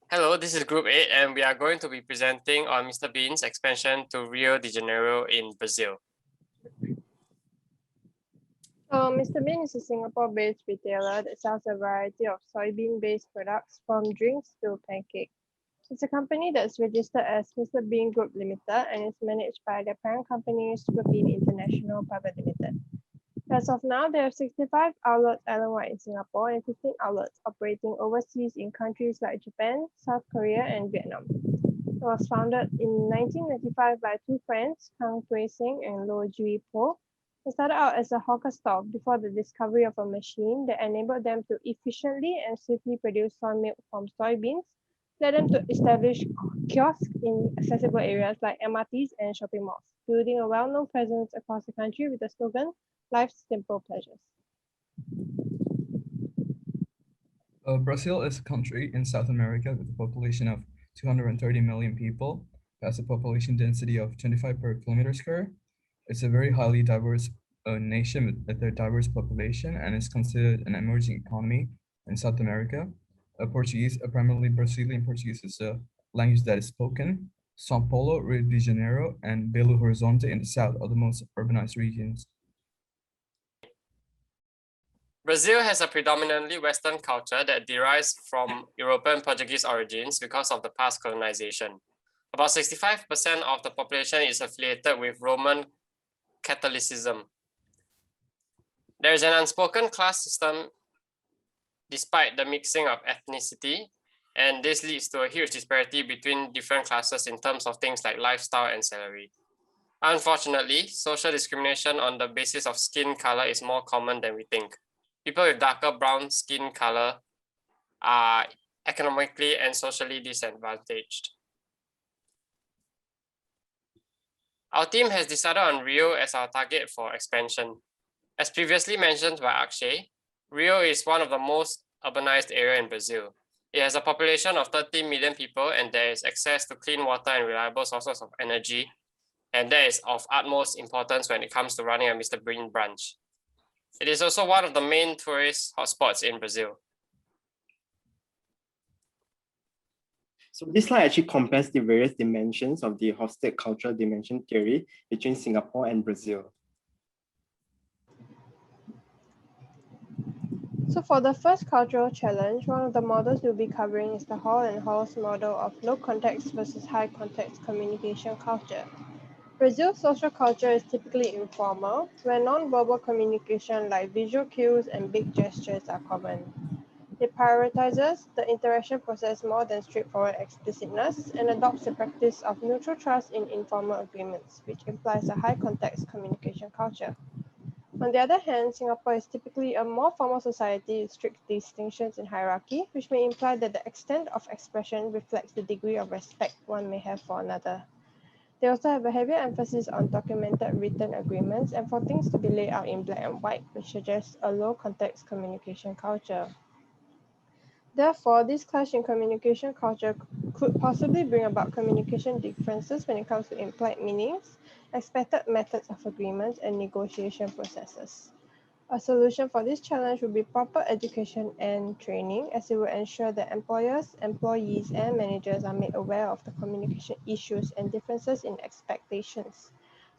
Hello, this is Group 8 and we are going to be presenting on Mr. Bean's expansion to Rio de Janeiro in Brazil. Mr. Bean is a Singapore-based retailer that sells a variety of soybean-based products from drinks to pancakes. It's a company that's registered as Mr. Bean Group Limited and is managed by their parent company, Soybean International Private Limited. As of now, there are 65 outlets island-wide in Singapore and 15 outlets operating overseas in countries like Japan, South Korea, and Vietnam. It was founded in 1995 by two friends, Kang Tui Sing and Lo Jui Po. It started out as a hawker stall before the discovery of a machine that enabled them to efficiently and safely produce soy milk from soybeans, led them to establish kiosks in accessible areas like MRTs and shopping malls, building a well-known presence across the country with the slogan, Life's Simple Pleasures. Brazil is a country in South America with a population of 230 million people, has a population density of 25 per kilometer square. It's a very highly diverse nation with a diverse population and is considered an emerging economy in South America. Portuguese, primarily Brazilian Portuguese, is a language that is spoken. São Paulo, Rio de Janeiro, and Belo Horizonte in the south are the most urbanized regions. Brazil has a predominantly Western culture that derives from European Portuguese origins because of the past colonization. About 65% of the population is affiliated with Roman Catholicism. There is an unspoken class system despite the mixing of ethnicity, and this leads to a huge disparity between different classes in terms of things like lifestyle and salary. Unfortunately, social discrimination on the basis of skin color is more common than we think. People with darker brown skin color are economically and socially disadvantaged. Our team has decided on Rio as our target for expansion. As previously mentioned by Akshay, Rio is one of the most urbanized areas in Brazil. It has a population of 13 million people and there is access to clean water and reliable sources of energy, and that is of utmost importance when it comes to running a Mr. Bean branch. It is also one of the main tourist hotspots in Brazil. So this slide actually compares the various dimensions of the Hofstede cultural dimension theory between Singapore and Brazil. So for the first cultural challenge, one of the models we'll be covering is the Hall and Halls model of low context versus high context communication culture. Brazil's social culture is typically informal, where non-verbal communication like visual cues and big gestures are common. It prioritizes the interaction process more than straightforward explicitness and adopts the practice of mutual trust in informal agreements, which implies a high context communication culture. On the other hand, Singapore is typically a more formal society with strict distinctions in hierarchy, which may imply that the extent of expression reflects the degree of respect one may have for another. They also have a heavier emphasis on documented written agreements and for things to be laid out in black and white, which suggests a low context communication culture. Therefore, this clash in communication culture could possibly bring about communication differences when it comes to implied meanings, expected methods of agreements, and negotiation processes. A solution for this challenge would be proper education and training, as it will ensure that employers, employees, and managers are made aware of the communication issues and differences in expectations.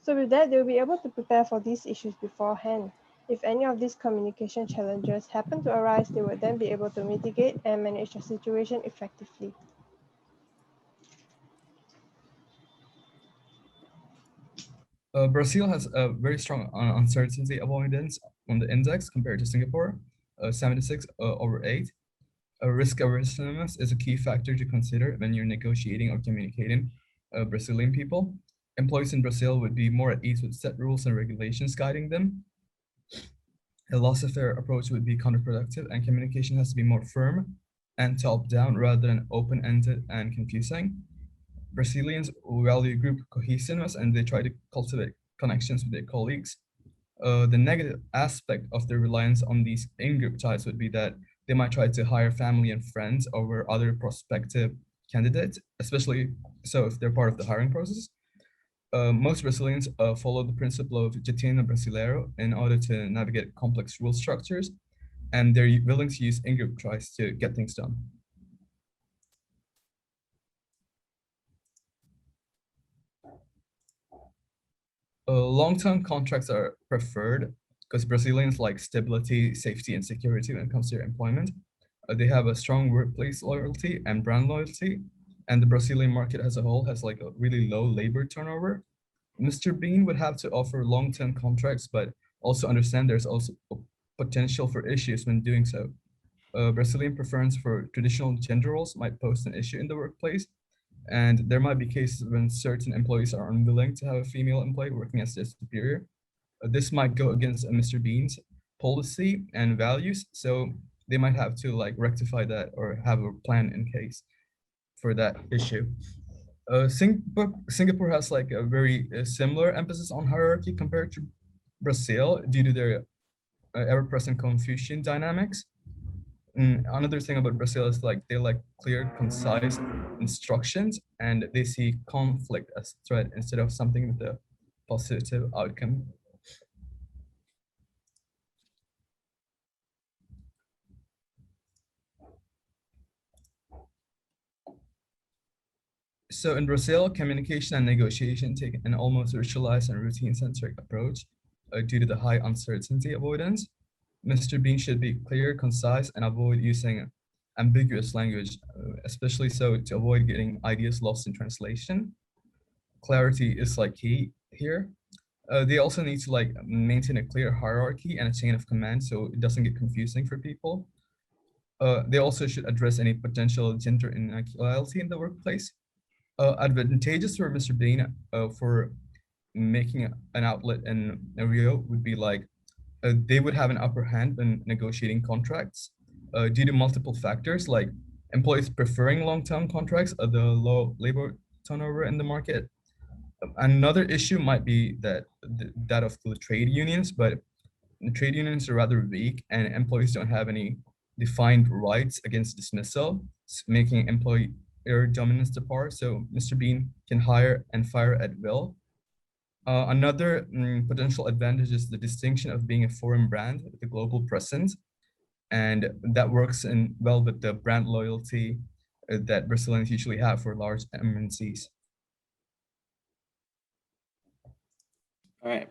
So with that, they'll be able to prepare for these issues beforehand. If any of these communication challenges happen to arise, they would then be able to mitigate and manage the situation effectively. Brazil has a very strong uncertainty avoidance on the index compared to Singapore, 76 over 8. Risk averseness is a key factor to consider when you're negotiating or communicating Brazilian people. Employees in Brazil would be more at ease with set rules and regulations guiding them. A laissez-faire approach would be counterproductive, and communication has to be more firm and top-down rather than open-ended and confusing. Brazilians value group cohesiveness and they try to cultivate connections with their colleagues. The negative aspect of their reliance on these in-group ties would be that they might try to hire family and friends over other prospective candidates, especially so if they're part of the hiring process. Most Brazilians follow the principle of jeitinho brasileiro in order to navigate complex rule structures, and they're willing to use in-group ties to get things done. Long-term contracts are preferred because Brazilians like stability, safety, and security when it comes to their employment. They have a strong workplace loyalty and brand loyalty, and the Brazilian market as a whole has like a really low labor turnover. Mr. Bean would have to offer long-term contracts, but also understand there's also potential for issues when doing so. Brazilian preference for traditional gender roles might pose an issue in the workplace, and there might be cases when certain employees are unwilling to have a female employee working as their superior. This might go against Mr. Bean's policy and values, so they might have to like rectify that or have a plan in case for that issue. Singapore has like a very similar emphasis on hierarchy compared to Brazil due to their ever-present Confucian dynamics. Another thing about Brazil is like they like clear, concise instructions, and they see conflict as a threat instead of something with a positive outcome. So in Brazil, communication and negotiation take an almost ritualized and routine-centric approach due to the high uncertainty avoidance. Mr. Bean should be clear, concise, and avoid using ambiguous language, especially so to avoid getting ideas lost in translation. Clarity is like key here. They also need to like maintain a clear hierarchy and a chain of command so it doesn't get confusing for people. They also should address any potential gender inequality in the workplace. Advantageous for Mr. Bean for making an outlet in Rio would be like they would have an upper hand when negotiating contracts due to multiple factors like employees preferring long-term contracts, the low labor turnover in the market. Another issue might be that of the trade unions, but the trade unions are rather weak and employees don't have any defined rights against dismissal, making employer dominance the power. So Mr. Bean can hire and fire at will. Another potential advantage is the distinction of being a foreign brand with a global presence, and that works in well with the brand loyalty that Brazilians usually have for large MNCs. All right.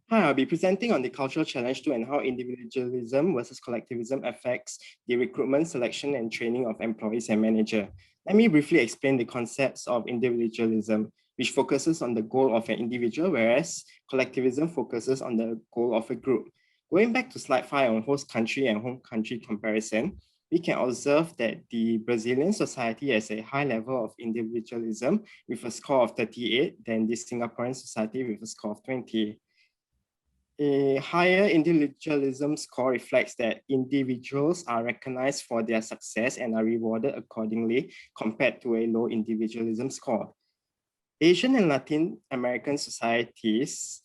Hi, I'll be presenting on the cultural challenge 2 and how individualism versus collectivism affects the recruitment, selection, and training of employees and managers. Let me briefly explain the concepts of individualism, which focuses on the goal of an individual, whereas collectivism focuses on the goal of a group. Going back to slide 5 on host country and home country comparison, we can observe that the Brazilian society has a high level of individualism with a score of 38 than the Singaporean society with a score of 20. A higher individualism score reflects that individuals are recognized for their success and are rewarded accordingly compared to a low individualism score. Asian and Latin American societies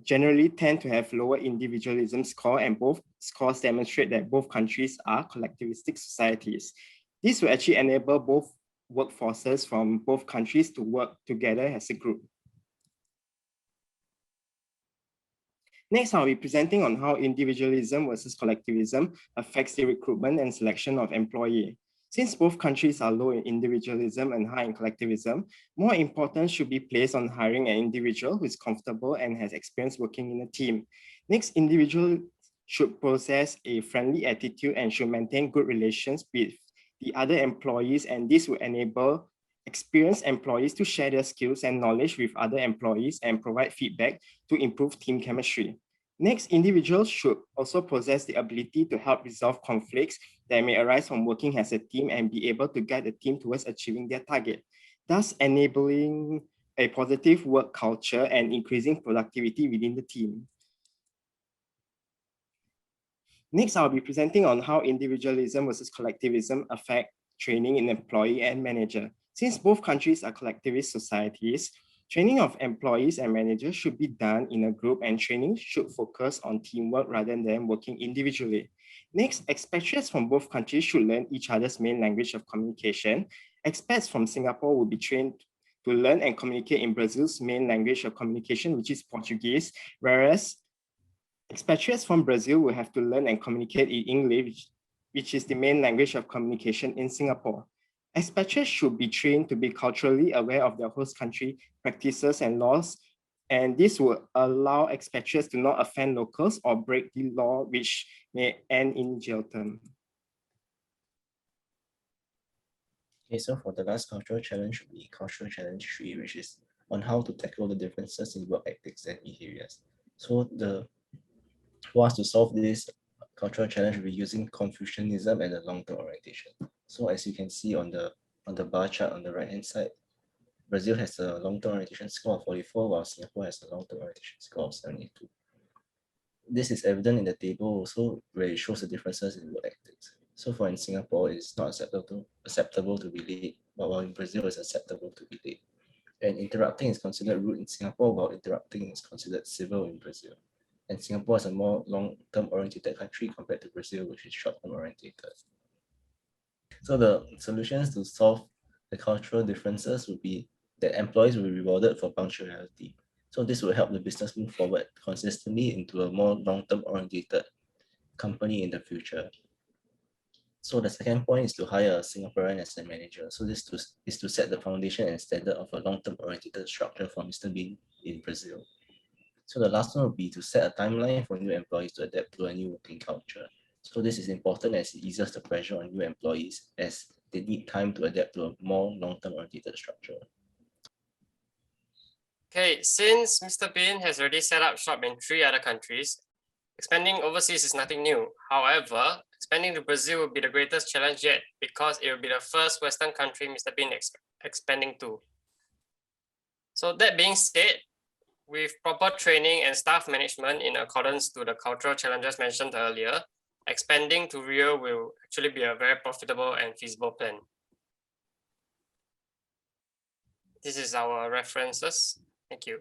generally tend to have lower individualism score, and both scores demonstrate that both countries are collectivistic societies. This will actually enable both workforces from both countries to work together as a group. Next, I'll be presenting on how individualism versus collectivism affects the recruitment and selection of employee. Since both countries are low in individualism and high in collectivism, more importance should be placed on hiring an individual who is comfortable and has experience working in a team. Next, individual should possess a friendly attitude and should maintain good relations with the other employees, and this will enable experienced employees to share their skills and knowledge with other employees and provide feedback to improve team chemistry. Next, individuals should also possess the ability to help resolve conflicts that may arise from working as a team and be able to guide the team towards achieving their target, thus enabling a positive work culture and increasing productivity within the team. Next, I'll be presenting on how individualism versus collectivism affect training in employee and manager. Since both countries are collectivist societies, training of employees and managers should be done in a group, and training should focus on teamwork rather than working individually. Next, expatriates from both countries should learn each other's main language of communication. Expats from Singapore will be trained to learn and communicate in Brazil's main language of communication, which is Portuguese, whereas expatriates from Brazil will have to learn and communicate in English, which is the main language of communication in Singapore. Expatriates should be trained to be culturally aware of their host country practices and laws And this will allow expatriates to not offend locals or break the law, which may end in jail term. Okay, so for the last cultural challenge will be cultural challenge 3, which is on how to tackle the differences in work ethics and behaviors. So for us to solve this cultural challenge, we'll be using Confucianism and the long-term orientation. So as you can see on the bar chart on the right-hand side, Brazil has a long-term orientation score of 44, while Singapore has a long-term orientation score of 72. This is evident in the table also, where it shows the differences in work ethics. So for in Singapore, it's not acceptable to be late, but while in Brazil, it's acceptable to be late. And interrupting is considered rude in Singapore, while interrupting is considered civil in Brazil. And Singapore is a more long-term oriented country compared to Brazil, which is short-term oriented. So the solutions to solve the cultural differences would be that employees will be rewarded for punctuality. So this will help the business move forward consistently into a more long-term oriented company in the future. So the second point is to hire a Singaporean as a manager. So this is to set the foundation and standard of a long-term oriented structure for Mr. Bean in Brazil. So the last one would be to set a timeline for new employees to adapt to a new working culture. So this is important as it eases the pressure on new employees as they need time to adapt to a more long-term oriented structure. Okay, since Mr. Bean has already set up shop in 3 other countries, expanding overseas is nothing new. However, expanding to Brazil will be the greatest challenge yet because it will be the first Western country Mr. Bean expanding to. So that being said, with proper training and staff management in accordance to the cultural challenges mentioned earlier, expanding to Rio will actually be a very profitable and feasible plan. This is our references. Thank you.